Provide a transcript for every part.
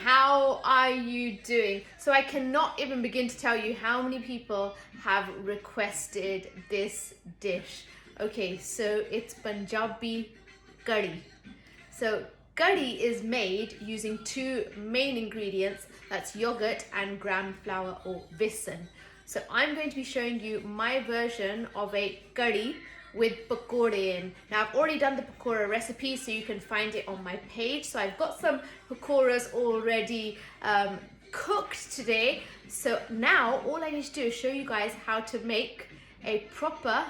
how are you doing? So I cannot even begin to tell you how many people have requested this dish. Okay, so it's Punjabi Kadhi. So Kadhi is made using two main ingredients, that's yogurt and gram flour or besan. So I'm going to be showing you my version of a Kadhi with pakora in. Now I've already done the pakora recipe, so you can find it on my page. So I've got some pakoras already cooked today. So now all I need to do is show you guys how to make a proper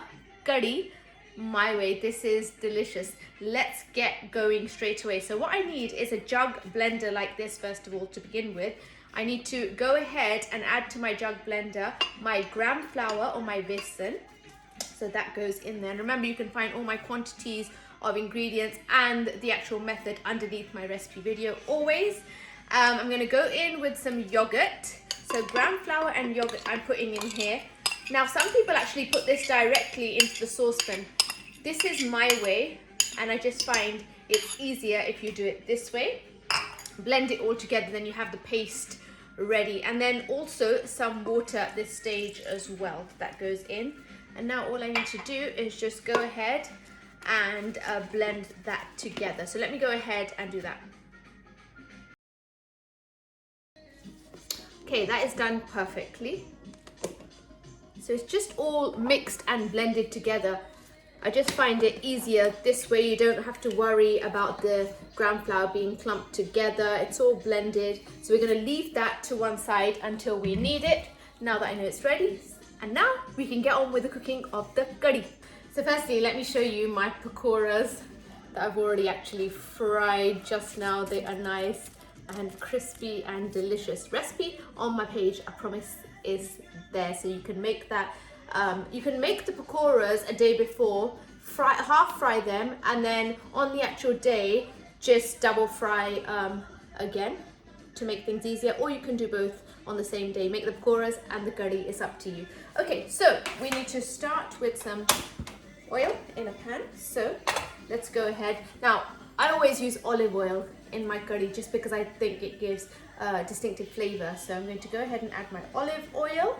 Kadhi my way. This is delicious. Let's get going straight away. So what I need is a jug blender like this first of all to begin with. I need to go ahead and add to my jug blender my gram flour or my besan. So that goes in there. And remember, you can find all my quantities of ingredients and the actual method underneath my recipe video always. I'm going to go in with some yogurt. So gram flour and yogurt I'm putting in here. Now some people actually put this directly into the saucepan. This is my way, and I just find it's easier if you do it this way. Blend it all together, then you have the paste ready. And then also some water at this stage as well that goes in. And now all I need to do is just go ahead and blend that together. So let me go ahead and do that. Okay, that is done perfectly. So it's just all mixed and blended together. I just find it easier this way. You don't have to worry about the gram flour being clumped together. It's all blended. So we're going to leave that to one side until we need it. Now that I know it's ready. And now we can get on with the cooking of the Kadhi. So firstly, let me show you my pakoras that I've already actually fried just now. They are nice and crispy and delicious. Recipe on my page, I promise, is there. So you can make that. You can make the pakoras a day before, half fry them, and then on the actual day, just double fry again to make things easier, or you can do both on the same day. Make the pakoras and the Kadhi, it's up to you. Okay, so we need to start with some oil in a pan. So let's go ahead. Now, I always use olive oil in my Kadhi just because I think it gives distinctive flavor. So I'm going to go ahead and add my olive oil.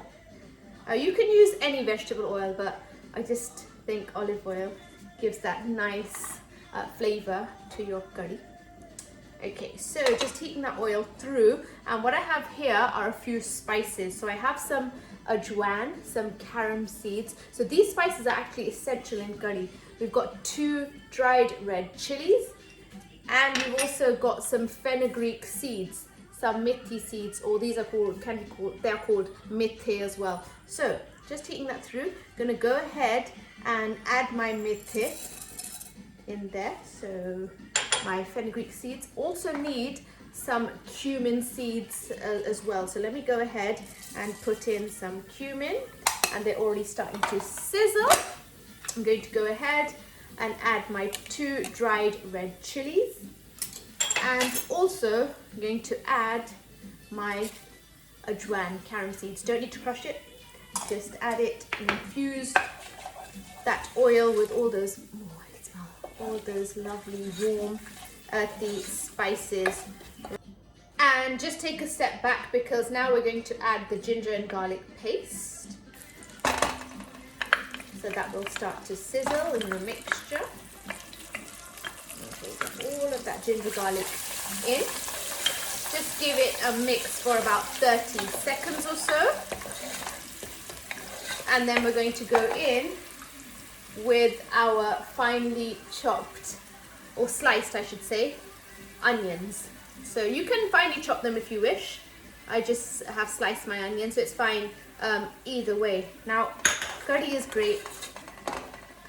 You can use any vegetable oil, but I just think olive oil gives that nice flavor to your Kadhi. Okay, so just heating that oil through, and what I have here are a few spices. So I have some ajwain, some garam seeds. So these spices are actually essential in Kadhi. We've got 2 dried red chillies, and we've also got some fenugreek seeds, some methi seeds, or these are called, they're called methi as well. So just heating that through, gonna go ahead and add my methi in there. So my fenugreek seeds also need some cumin seeds as well. So let me go ahead and put in some cumin, and they're already starting to sizzle. I'm going to go ahead and add my 2 dried red chilies, and also I'm going to add my ajwain, garam seeds. Don't need to crush it, just add it and infuse that oil with all those, oh, I can smell all those lovely warm earthy spices. And just take a step back, because now we're going to add the ginger and garlic paste. So that will start to sizzle in the mixture. Okay, all of that ginger garlic in. Just give it a mix for about 30 seconds or so. And then we're going to go in with our finely chopped, or sliced I should say, onions. So you can finely chop them if you wish. I just have sliced my onions, so it's fine either way. Now, Kadhi is great,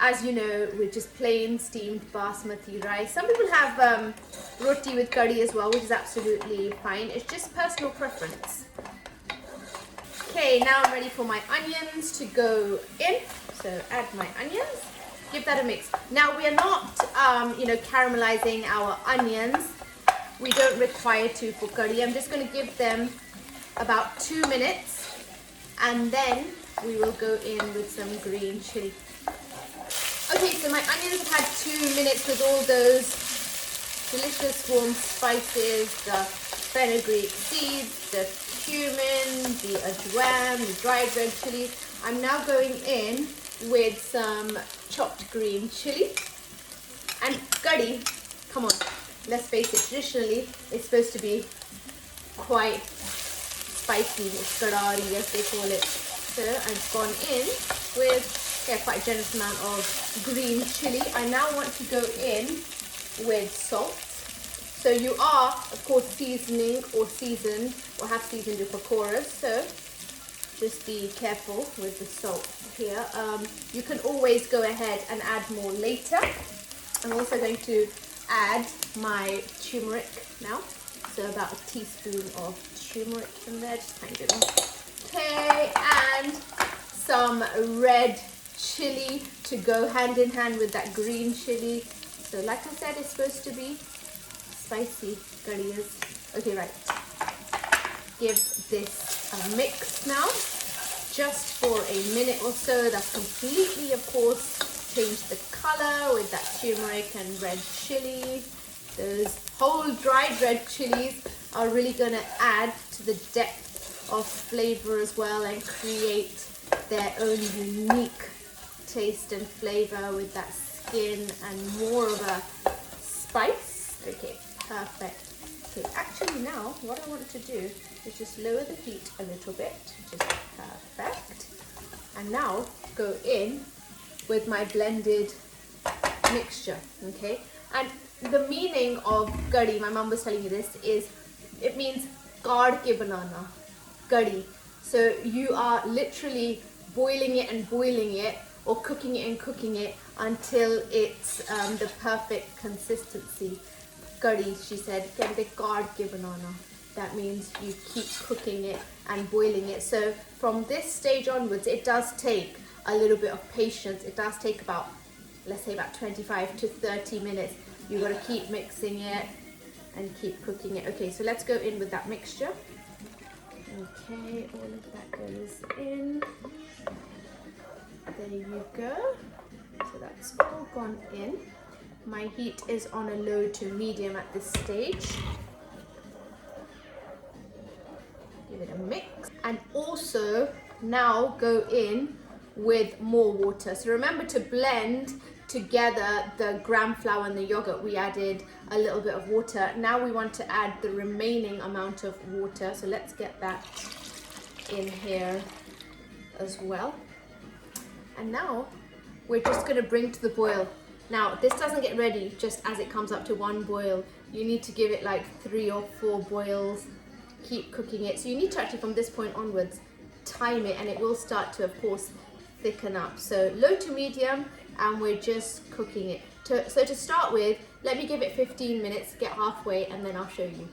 as you know, with just plain steamed basmati rice. Some people have roti with Kadhi as well, which is absolutely fine. It's just personal preference. Okay, now I'm ready for my onions to go in. So add my onions, give that a mix. Now we are not, caramelizing our onions. We don't require to for Kadhi. I'm just going to give them about 2 minutes, and then we will go in with some green chilli. Okay, so my onions have had 2 minutes with all those delicious warm spices, the fenugreek seeds, the cumin, the ajwain, the dried red chilies. I'm now going in with some chopped green chili. And curry, come on, let's face it, traditionally it's supposed to be quite spicy. It's karari as they call it. So I've gone in with quite a generous amount of green chili. I now want to go in with salt. So you are, of course, seasoning or seasoned or have seasoned your pakoras. So just be careful with the salt here. You can always go ahead and add more later. I'm also going to add my turmeric now. So about a teaspoon of turmeric in there, just kind of. Okay, and some red chili to go hand in hand with that green chili. So like I said, it's supposed to be spicy curry is. Okay, right. Give this a mix now, just for a minute or so. That's completely, of course, changed the color with that turmeric and red chili. Those whole dried red chilies are really going to add to the depth of flavor as well and create their own unique taste and flavor with that skin and more of a spice. Okay, perfect. Okay, actually now what I want to do is just lower the heat a little bit, which is perfect. And now go in with my blended mixture, okay? And the meaning of curry, my mum was telling you this, is it means kaad ke banana, curry. So you are literally boiling it and boiling it, or cooking it and cooking it until it's the perfect consistency. Curry, she said, kehte kaad ke banana. That means you keep cooking it and boiling it. So from this stage onwards, it does take a little bit of patience. It does take about, let's say about 25 to 30 minutes. You've got to keep mixing it and keep cooking it. Okay, so let's go in with that mixture. Okay, all of that goes in. There you go. So that's all gone in. My heat is on a low to medium at this stage. Give it a mix. And also now go in with more water. So remember to blend together the gram flour and the yogurt. We added a little bit of water. Now we want to add the remaining amount of water. So let's get that in here as well. And now we're just going to bring to the boil. Now this doesn't get ready just as it comes up to one boil. You need to give it like 3 or 4 boils. Keep cooking it. So you need to actually, from this point onwards, time it, and it will start to, of course, thicken up. So low to medium, and we're just cooking it. So to start with, let me give it 15 minutes, get halfway, and then I'll show you.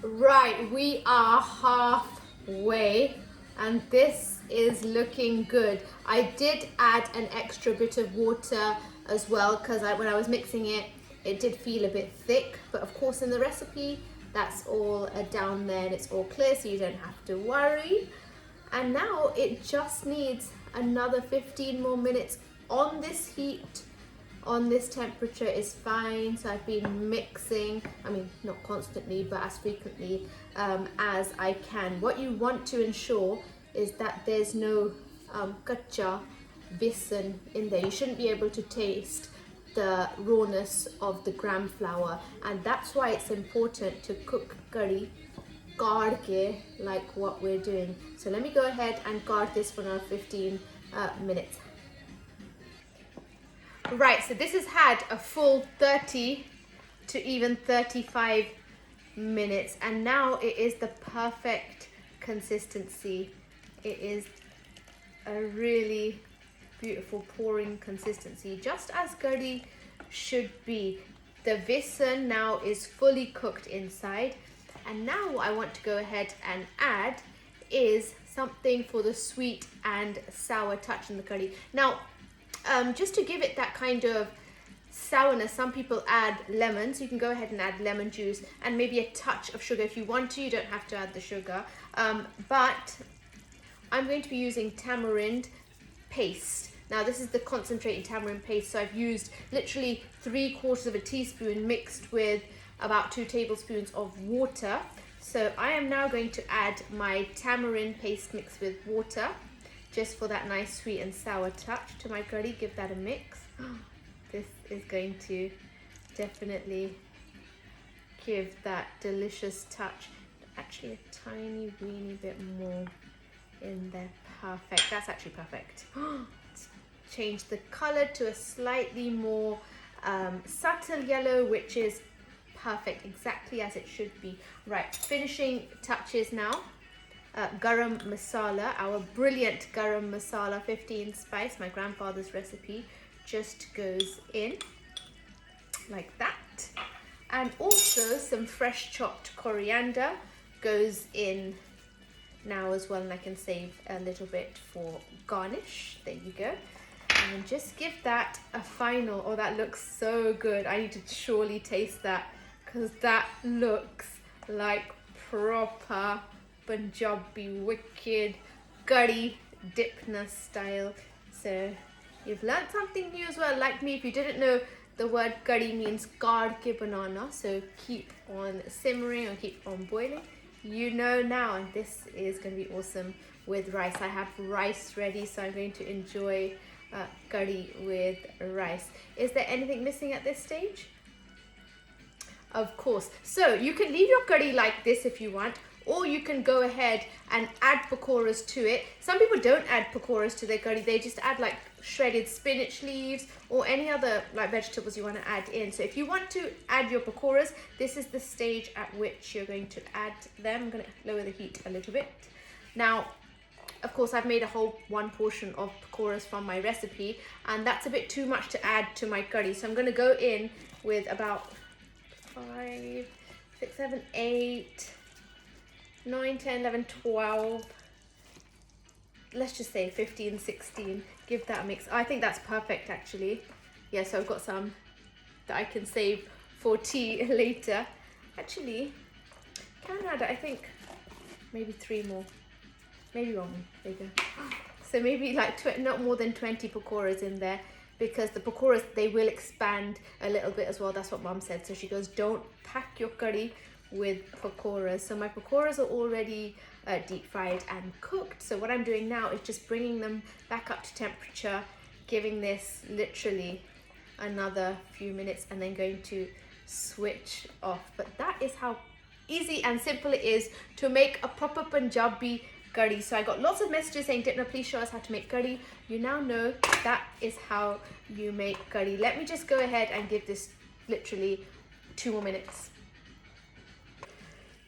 Right, we are halfway, and this is looking good. I did add an extra bit of water as well, because when I was mixing it, it did feel a bit thick, but of course in the recipe, that's all down there and it's all clear, so you don't have to worry. And now it just needs another 15 more minutes on this heat. On this temperature is fine. So I've been mixing, I mean, not constantly, but as frequently as I can. What you want to ensure is that there's no kacha besan in there. You shouldn't be able to taste the rawness of the gram flour, and that's why it's important to cook curry kaad ke, like what we're doing. So let me go ahead and kaad this for another 15 minutes. Right, so this has had a full 30 to even 35 minutes, and now it is the perfect consistency. It is a really beautiful pouring consistency, just as curry should be. The besan now is fully cooked inside, and now what I want to go ahead and add is something for the sweet and sour touch in the curry. Now just to give it that kind of sourness, some people add lemon, so you can go ahead and add lemon juice and maybe a touch of sugar if you want to. You don't have to add the sugar, but I'm going to be using tamarind paste. Now this is the concentrated tamarind paste, so I've used literally 3/4 of a teaspoon mixed with about 2 tablespoons of water. So I am now going to add my tamarind paste mixed with water, just for that nice sweet and sour touch to my curry. Give that a mix. This is going to definitely give that delicious touch. Actually, a tiny weeny bit more in there. Perfect. That's actually perfect. Change the color to a slightly more subtle yellow, which is perfect, exactly as it should be. Right, finishing touches now. Garam masala, our brilliant garam masala, 15 spice, my grandfather's recipe, just goes in like that. And also some fresh chopped coriander goes in now as well, and I can save a little bit for garnish. There you go. And just give that a final. Oh, that looks so good. I need to surely taste that, because that looks like proper Punjabi wicked curry DIPNA style. So you've learned something new as well. Like me, if you didn't know, the word curry means kaad ke banana. So keep on simmering or keep on boiling. You know now, and this is going to be awesome with rice. I have rice ready, so I'm going to enjoy curry with rice. Is there anything missing at this stage? Of course. So you can leave your curry like this if you want, or you can go ahead and add pakoras to it. Some people don't add pakoras to their curry. They just add like shredded spinach leaves or any other like vegetables you want to add in. So if you want to add your pakoras, this is the stage at which you're going to add them. I'm going to lower the heat a little bit. Now, of course, I've made a whole 1 portion of pakoras from my recipe, and that's a bit too much to add to my curry. So I'm going to go in with about 5, 6, 7, 8, 9, 10, 11, 12. Let's just say 15, 16. Give that a mix. I think that's perfect, actually. Yeah, so I've got some that I can save for tea later. Actually, can add, I think, maybe 3 more. Maybe 1 more. There you go. So maybe like not more than 20 pakoras in there, because the pakoras, they will expand a little bit as well. That's what Mom said. So she goes, don't pack your curry with pakoras. So my pakoras are already deep fried and cooked. So what I'm doing now is just bringing them back up to temperature, giving this literally another few minutes, and then going to switch off. But that is how easy and simple it is to make a proper Punjabi curry. So I got lots of messages saying, DIPNA, please show us how to make curry. You now know that is how you make curry. Let me just go ahead and give this literally 2 more minutes.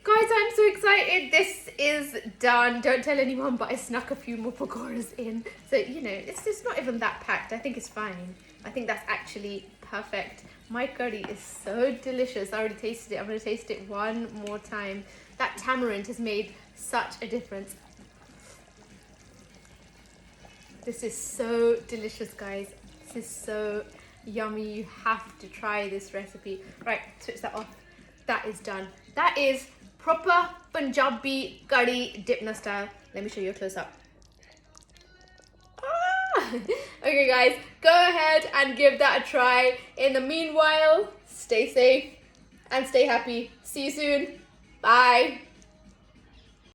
Guys, I'm so excited. This is done. Don't tell anyone, but I snuck a few more pakoras in. So, you know, it's not even that packed. I think it's fine. I think that's actually perfect. My curry is so delicious. I already tasted it. I'm going to taste it one more time. That tamarind has made such a difference. This is so delicious, guys. This is so yummy. You have to try this recipe. Right, switch that off. That is done. That is proper Punjabi curry DIPNA style. Let me show you a close up. Okay, guys, go ahead and give that a try. In the meanwhile, stay safe and stay happy. See you soon. Bye.